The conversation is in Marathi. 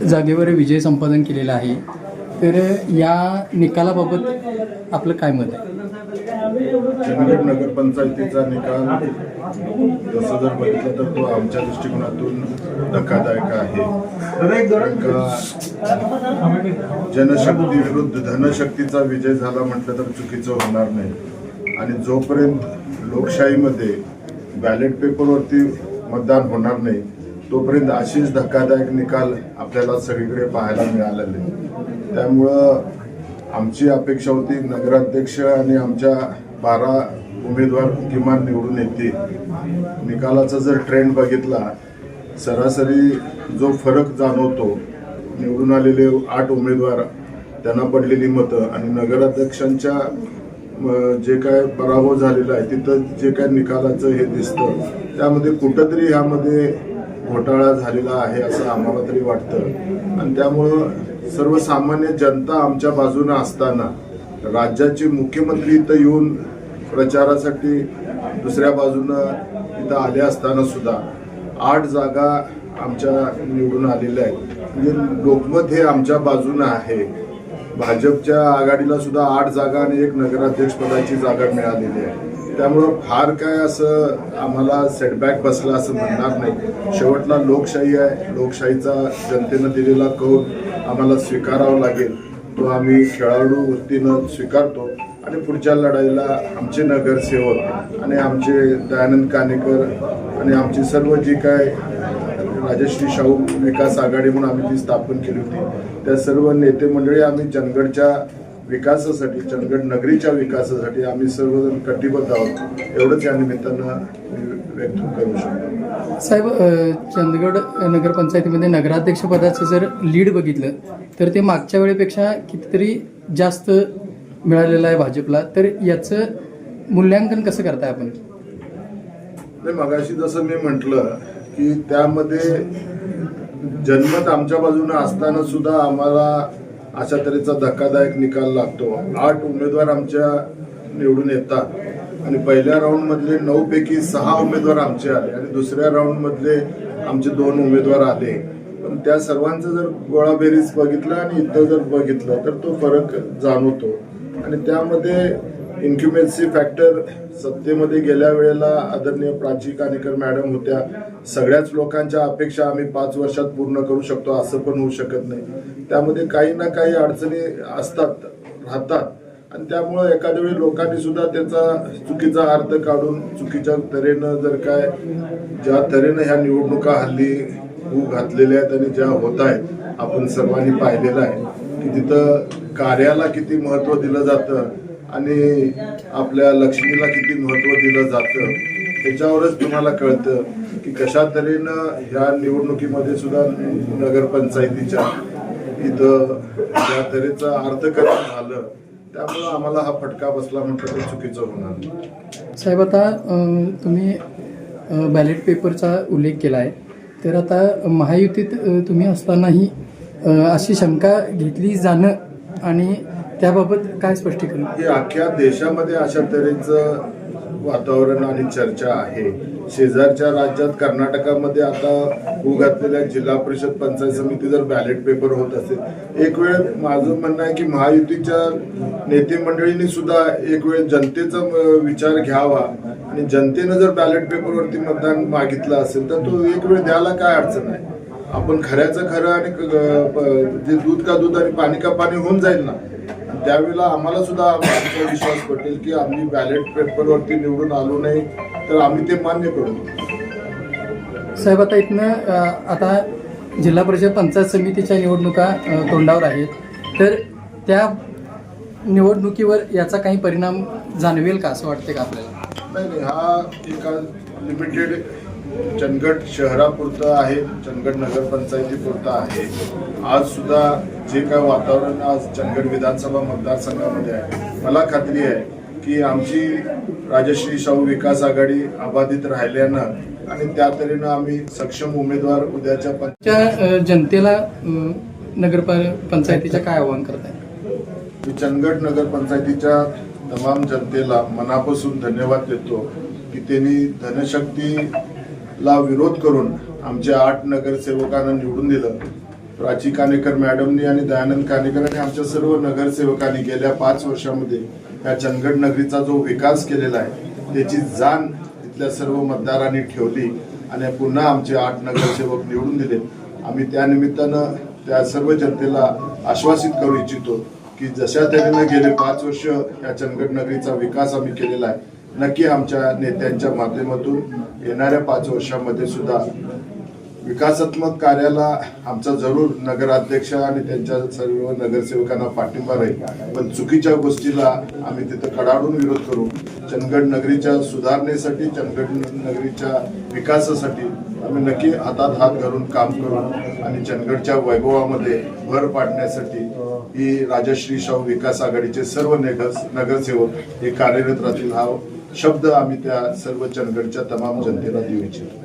जागेवर विजय संपादन केलेला आहे, तर या निकालाबाबत आपलं काय मत आहे? चंदगड नगरपंचायतीचा निकाल तसं जर बघितलं तर तो आमच्या दृष्टिकोनातून धक्कादायक आहे. कारण का जनशक्ती विरुद्ध धनशक्तीचा विजय झाला म्हटलं तर चुकीचं होणार नाही. आणि जोपर्यंत लोकशाहीमध्ये बॅलेट पेपरवरती मतदान होणार नाही तोपर्यंत अशीच धक्कादायक निकाल आपल्याला सगळीकडे पाहायला मिळालेले. त्यामुळं आमची अपेक्षा होती नगराध्यक्ष आणि आमच्या 12 उमेदवार किमान निवडून येतील. निकालाचा जर ट्रेंड बघितला, सरासरी जो फरक जाणवतो, निवडून आलेले 8 उमेदवार त्यांना पडलेली मतं आणि नगराध्यक्षांच्या जे काय पराभव झालेला आहे तिथं जे काय निकालाचं हे दिसतं, त्यामध्ये कुठंतरी ह्यामध्ये घोटाळा झालेला आहे असं आम्हाला तरी वाटतं. आणि त्यामुळं सर्वसामान्य जनता आमच्या बाजूने असताना राज्याचे मुख्यमंत्री इथं येऊन प्रचारासाठी दुसऱ्या बाजूनं इथं आले असताना सुद्धा 8 जागा आमच्या निवडून आलेल्या आहेत. म्हणजे लोकमत हे आमच्या बाजूने आहे. भाजपच्या आघाडीला सुद्धा 8 जागा आणि 1 नगराध्यक्षपदाची जागा मिळालेली आहे. त्यामुळं फार काय असं आम्हाला सेटबॅक बसला असं म्हणणार नाही. शेवटला लोकशाही आहे. लोकशाहीचा जनतेनं दिलेला कौल आम्हाला स्वीकारावा लागेल. तो आम्ही खेळाडू वृत्तीनं स्वीकारतो आणि पुढच्या लढाईला आमचे नगरसेवक आणि आमचे दयानंद कानेकर आणि आमची सर्व जी काय राजश्री शाहू विकास आघाडी म्हणून आम्ही जी स्थापन केली होती त्या सर्व नेते मंडळी आम्ही चंदगडच्या विकासासाठी, चंदगड नगरीच्या विकासासाठी आम्ही सर्वजण कटिबद्ध आहोत, एवढंच या निमित्तानं व्यक्त करू शकतो. साहेब, चंदगड नगरपंचायतीमध्ये नगराध्यक्षपदाचं जर लीड बघितलं तर ते मागच्या वेळेपेक्षा कितीतरी जास्त मिळालेलं आहे भाजपला, तर याचं मूल्यांकन कसं करताय आपण? नाही, मगाशी जसं मी म्हटलं की त्यामध्ये जनमत आमच्या बाजूने असताना सुद्धा आम्हाला अशा तऱ्हेचा धक्कादायक निकाल लागतो. 8 उमेदवार आमच्या निवडून येतात आणि पहिल्या राऊंडमधले 9 पैकी 6 उमेदवार आमचे आले आणि दुसऱ्या राऊंडमधले आमचे 2 उमेदवार आले. पण त्या सर्वांचं जर गोळाबेरीज बघितलं आणि इथं जर बघितलं तर तो फरक जाणवतो. आणि त्यामध्ये इन्क्युमेन्सी फॅक्टर सत्तेमध्ये गेल्या वेळेला आदरणीय प्राची कानेकर मॅडम होत्या. सगळ्याच लोकांच्या अपेक्षा आम्ही 5 वर्षात पूर्ण करू शकतो असं पण होऊ शकत नाही. त्यामध्ये काही ना काही अडचणी असतात, राहतात. आणि त्यामुळं एखाद्या वेळी लोकांनी सुद्धा त्याचा चुकीचा अर्थ काढून चुकीच्या तऱ्हेनं जर काय ज्या तऱ्हेनं ह्या निवडणुका हल्ली घातलेल्या आहेत आणि ज्या होत आहेत आपण सर्वांनी पाहिलेलं आहे की तिथं कार्याला किती महत्त्व दिलं जातं आणि आपल्या लक्ष्मीला किती महत्त्व दिलं जातं, त्याच्यावरच तुम्हाला कळतं की कशा तऱ्हेनं ह्या निवडणुकीमध्ये सुद्धा नगरपंचायतीच्या इथं ज्या तऱ्हेचं अर्थकारण झालं, त्यामुळं आम्हाला हा फटका बसला म्हटलं तर चुकीचं होणार. साहेब, आता तुम्ही बॅलेट पेपरचा उल्लेख केला आहे, तर आता महायुतीत तुम्ही असतानाही अशी शंका घेतली जाणं आणि त्याबाबत काय स्पष्टीकरण? हे अख्ख्या देशामध्ये अशा तऱ्हेचं वातावरण आणि चर्चा आहे. शेजारच्या राज्यात कर्नाटकामध्ये आता घातलेल्या जिल्हा परिषद पंचायत समिती जर बॅलेट पेपर होत असेल, एक वेळ माझं म्हणणं आहे की महायुतीच्या नेते मंडळींनी सुद्धा एक वेळ जनतेचा विचार घ्यावा आणि जनतेनं जर बॅलेट पेपरवरती मतदान मागितलं असेल तर तो एक वेळ द्यायला काय अडचण आहे. आपण खऱ्याचं खरं आणि जे दूध का दूध आणि पाणी का पाणी होऊन जाईल ना, त्यावेळेला आम्हाला सुद्धा आमचा विश्वास पटेल की आम्ही बॅलेट पेपरवरती निवडून आलो नाही तर आम्ही ते मान्य करू. साहेब, आता इथनं आता जिल्हा परिषद पंचायत समितीच्या निवडणुका तोंडावर आहेत, तर त्या निवडणुकीवर याचा काही परिणाम जाणवेल का असं वाटते का आपल्याला? नाही, हा एका लिमिटेड चंदगड शहरापुरतं आहे, चंदगड नगरपंचायतीपुरतं आहे. आज सुद्धा जे काय वातावरण आज चंदगड विधानसभा मतदारसंघामध्ये आहे, मला खात्री आहे की आमची राजश्री शाहू विकास आघाडी अबाधित राहिल्यानं आणि त्या तऱ्हेनं आम्ही सक्षम उमेदवार उद्याच्या जनतेला नगरपंचायतीच्या काय आवाहन करताय? मी चंदगड नगरपंचायतीच्या तमाम जनतेला मनापासून धन्यवाद देतो की त्यांनी धनशक्तीला विरोध करून आमच्या 8 नगरसेवकांना निवडून दिलं. प्राची कानेकर मॅडमनी आणि दयानंद कानेकर आणि आमच्या सर्व नगरसेवकांनी गेल्या 5 वर्षामध्ये या चंदगड नगरीचा जो विकास केलेला आहे त्याची जाण इथल्या सर्व मतदारांनी ठेवली आणि पुन्हा आमचे 8 नगरसेवक निवडून दिले. आम्ही त्या निमित्तानं त्या सर्व जनतेला आश्वासित करू इच्छितो की जशा तऱ्हेनं गेले 5 वर्ष या चंदगड नगरीचा विकास आम्ही केलेला आहे, नक्की आमच्या नेत्यांच्या माध्यमातून येणाऱ्या 5 वर्षामध्ये सुद्धा विकासात्मक कार्याला आमचा जरूर नगराध्यक्ष आणि त्यांच्या सर्व नगरसेवकांना पाठिंबा राहील. पण चुकीच्या गोष्टीला आम्ही तिथं कडाडून विरोध करू. चंदगड नगरीच्या सुधारणेसाठी, चंदगड नगरीच्या विकासासाठी आम्ही नक्की हातात हात घालून काम करू आणि चंदगडच्या वैभवामध्ये भर पाडण्यासाठी ही राजश्री शाहू विकास आघाडीचे सर्व नगरसेवक हे कार्यरत राहतील. हा शब्द आम्ही त्या सर्व चंदगडच्या तमाम जनतेला देऊ इच्छितो.